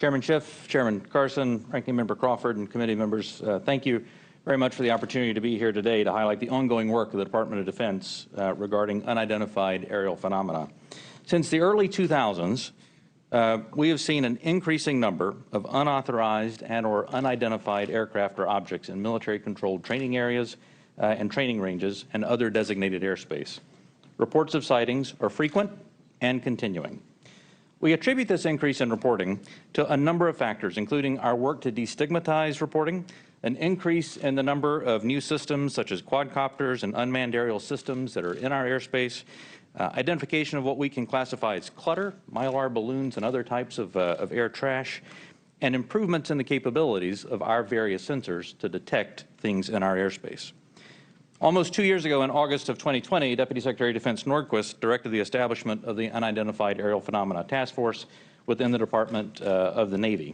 Chairman Schiff, Chairman Carson, Ranking Member Crawford, and committee members, thank you very much for the opportunity to be here today to highlight the ongoing work of the Department of Defense regarding unidentified aerial phenomena. Since the early 2000s, we have seen an increasing number of unauthorized and/or unidentified aircraft or objects in military-controlled training areas and training ranges and other designated airspace. Reports of sightings are frequent and continuing. We attribute this increase in reporting to a number of factors, including our work to destigmatize reporting, an increase in the number of new systems such as quadcopters and unmanned aerial systems that are in our airspace, identification of what we can classify as clutter, mylar balloons, and other types of air trash, and improvements in the capabilities of our various sensors to detect things in our airspace. Almost 2 years ago, in August of 2020, Deputy Secretary of Defense Nordquist directed the establishment of the Unidentified Aerial Phenomena Task Force within the Department of the Navy.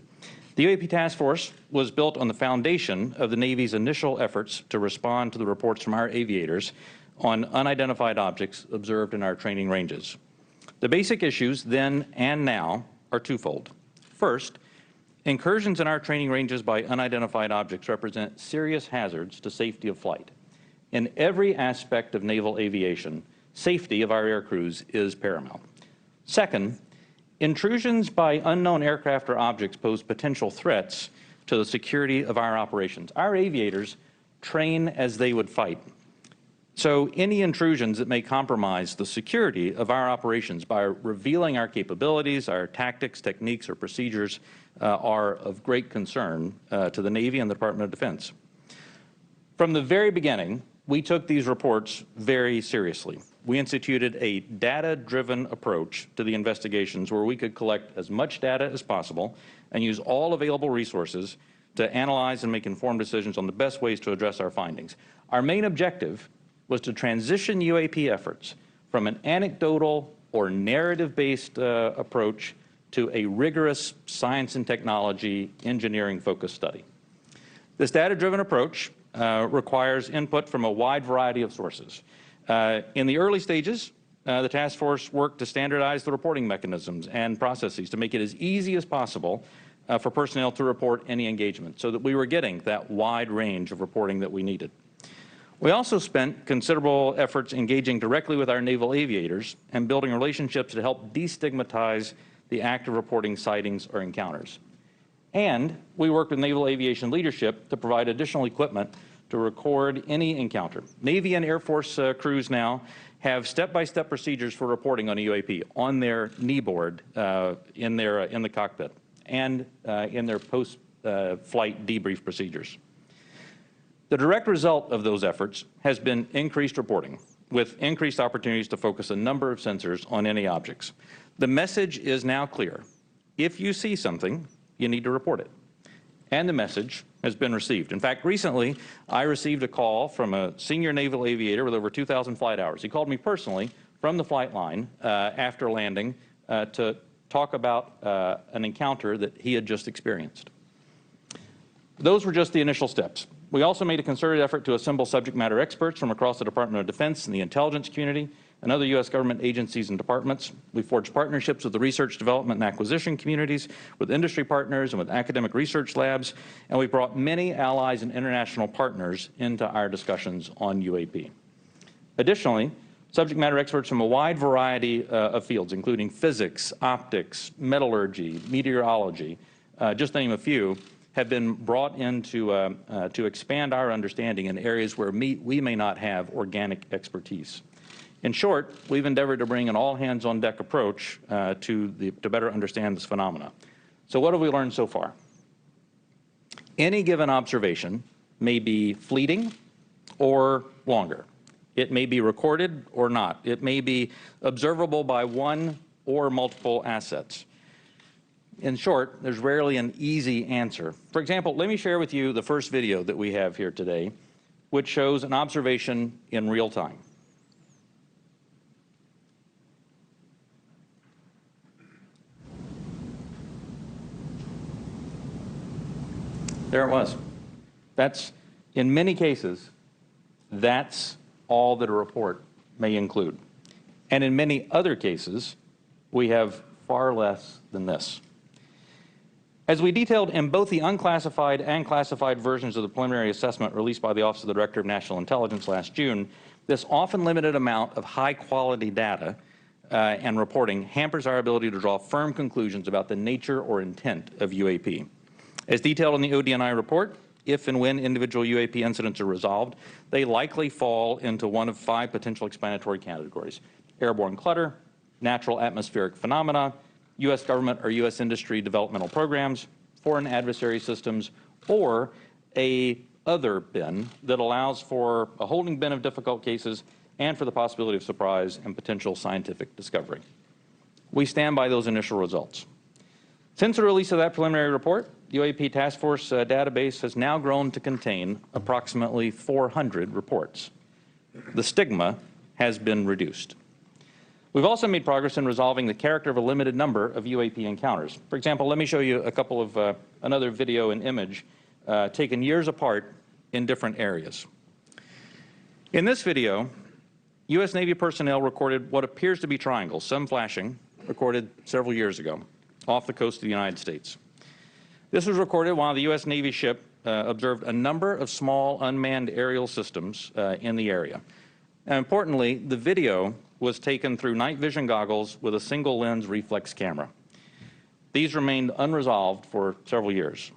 The UAP Task Force was built on the foundation of the Navy's initial efforts to respond to the reports from our aviators on unidentified objects observed in our training ranges. The basic issues then and now are twofold. First, incursions in our training ranges by unidentified objects represent serious hazards to safety of flight. In every aspect of naval aviation, safety of our air crews is paramount. Second, intrusions by unknown aircraft or objects pose potential threats to the security of our operations. Our aviators train as they would fight. So any intrusions that may compromise the security of our operations by revealing our capabilities, our tactics, techniques, or procedures are of great concern to the Navy and the Department of Defense. From the very beginning, we took these reports very seriously. We instituted a data-driven approach to the investigations where we could collect as much data as possible and use all available resources to analyze and make informed decisions on the best ways to address our findings. Our main objective was to transition UAP efforts from an anecdotal or narrative-based approach to a rigorous science and technology engineering-focused study. This data-driven approach requires input from a wide variety of sources. In the early stages, the task force worked to standardize the reporting mechanisms and processes to make it as easy as possible for personnel to report any engagement so that we were getting that wide range of reporting that we needed. We also spent considerable efforts engaging directly with our naval aviators and building relationships to help destigmatize the act of reporting sightings or encounters. And we worked with naval aviation leadership to provide additional equipment to record any encounter. Navy and Air Force crews now have step-by-step procedures for reporting on a UAP on their knee board in the cockpit and in their post-flight debrief procedures. The direct result of those efforts has been increased reporting with increased opportunities to focus a number of sensors on any objects. The message is now clear. If you see something, you need to report it. And the message has been received. In fact, recently, I received a call from a senior naval aviator with over 2,000 flight hours. He called me personally from the flight line after landing to talk about an encounter that he had just experienced. Those were just the initial steps. We also made a concerted effort to assemble subject matter experts from across the Department of Defense and the intelligence community and other U.S. government agencies and departments. We forged partnerships with the research, development, and acquisition communities, with industry partners, and with academic research labs, and we brought many allies and international partners into our discussions on UAP. Additionally, subject matter experts from a wide variety of fields, including physics, optics, metallurgy, meteorology, just to name a few, have been brought in to expand our understanding in areas where we may not have organic expertise. In short, we've endeavored to bring an all-hands-on-deck approach to better understand this phenomena. So what have we learned so far? Any given observation may be fleeting or longer. It may be recorded or not. It may be observable by one or multiple assets. In short, there's rarely an easy answer. For example, let me share with you the first video that we have here today, which shows an observation in real time. There it was. That's, in many cases, that's all that a report may include. And in many other cases, we have far less than this. As we detailed in both the unclassified and classified versions of the preliminary assessment released by the Office of the Director of National Intelligence last June, this often limited amount of high-quality data and reporting hampers our ability to draw firm conclusions about the nature or intent of UAP. As detailed in the ODNI report, if and when individual UAP incidents are resolved, they likely fall into one of 5 potential explanatory categories: airborne clutter, natural atmospheric phenomena, U.S. government or U.S. industry developmental programs, foreign adversary systems, or a other bin that allows for a holding bin of difficult cases and for the possibility of surprise and potential scientific discovery. We stand by those initial results. Since the release of that preliminary report, the UAP Task Force database has now grown to contain approximately 400 reports. The stigma has been reduced. We've also made progress in resolving the character of a limited number of UAP encounters. For example, let me show you a couple of another video and image taken years apart in different areas. In this video, U.S. Navy personnel recorded what appears to be triangles, some flashing, recorded several years ago off the coast of the United States. This was recorded while the U.S. Navy ship observed a number of small unmanned aerial systems in the area. And importantly, the video was taken through night vision goggles with a single lens reflex camera. These remained unresolved for several years.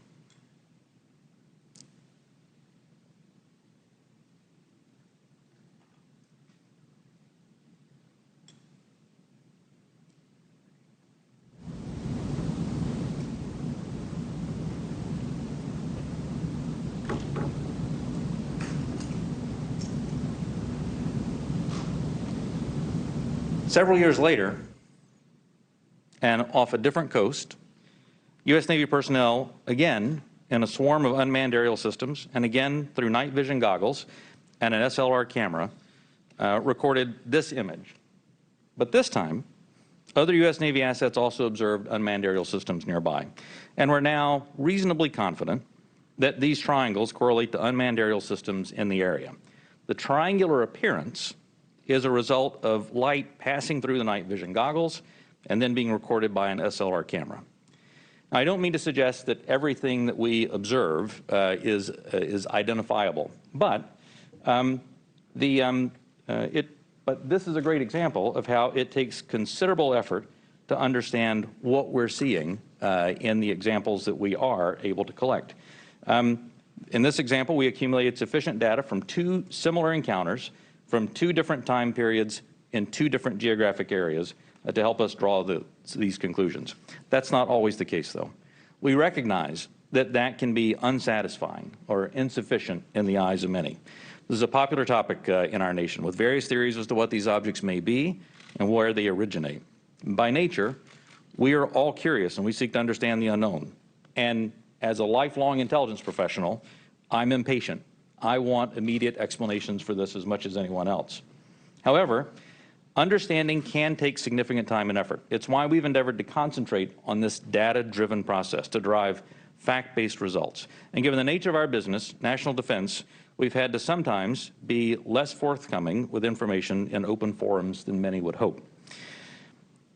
Several years later, and off a different coast, U.S. Navy personnel, again in a swarm of unmanned aerial systems, and again through night vision goggles and an SLR camera, recorded this image. But this time, other U.S. Navy assets also observed unmanned aerial systems nearby. And we're now reasonably confident that these triangles correlate to unmanned aerial systems in the area. The triangular appearance is a result of light passing through the night vision goggles and then being recorded by an SLR camera. Now, I don't mean to suggest that everything that we observe is identifiable, but this is a great example of how it takes considerable effort to understand what we're seeing in the examples that we are able to collect. In this example, we accumulated sufficient data from 2 similar encounters from 2 different time periods in 2 different geographic areas to help us draw these conclusions. That's not always the case, though. We recognize that that can be unsatisfying or insufficient in the eyes of many. This is a popular topic in our nation, with various theories as to what these objects may be and where they originate. By nature, we are all curious and we seek to understand the unknown. And as a lifelong intelligence professional, I'm impatient. I want immediate explanations for this as much as anyone else. However, understanding can take significant time and effort. It's why we've endeavored to concentrate on this data-driven process to derive fact-based results. And given the nature of our business, national defense, we've had to sometimes be less forthcoming with information in open forums than many would hope.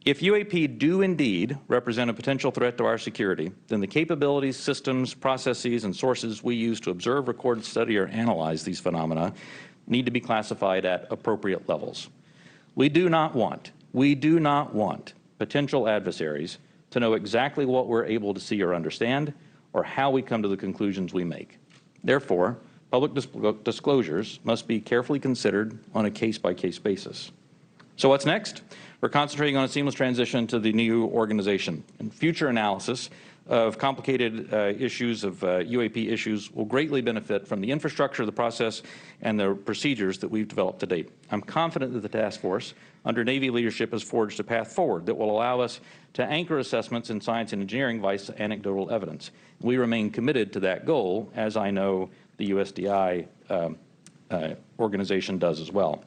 If UAP do indeed represent a potential threat to our security, then the capabilities, systems, processes, and sources we use to observe, record, study, or analyze these phenomena need to be classified at appropriate levels. We do not want potential adversaries to know exactly what we're able to see or understand, or how we come to the conclusions we make. Therefore, public disclosures must be carefully considered on a case-by-case basis. So what's next? We're concentrating on a seamless transition to the new organization, and future analysis of complicated issues of UAP issues will greatly benefit from the infrastructure, the process, and the procedures that we've developed to date. I'm confident that the task force, under Navy leadership, has forged a path forward that will allow us to anchor assessments in science and engineering via anecdotal evidence. We remain committed to that goal, as I know the USDI organization does as well.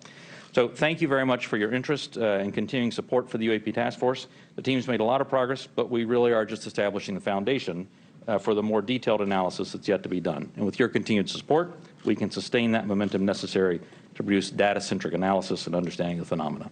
So thank you very much for your interest and continuing support for the UAP Task Force. The team's made a lot of progress, but we really are just establishing the foundation for the more detailed analysis that's yet to be done. And with your continued support, we can sustain that momentum necessary to produce data-centric analysis and understanding of the phenomena.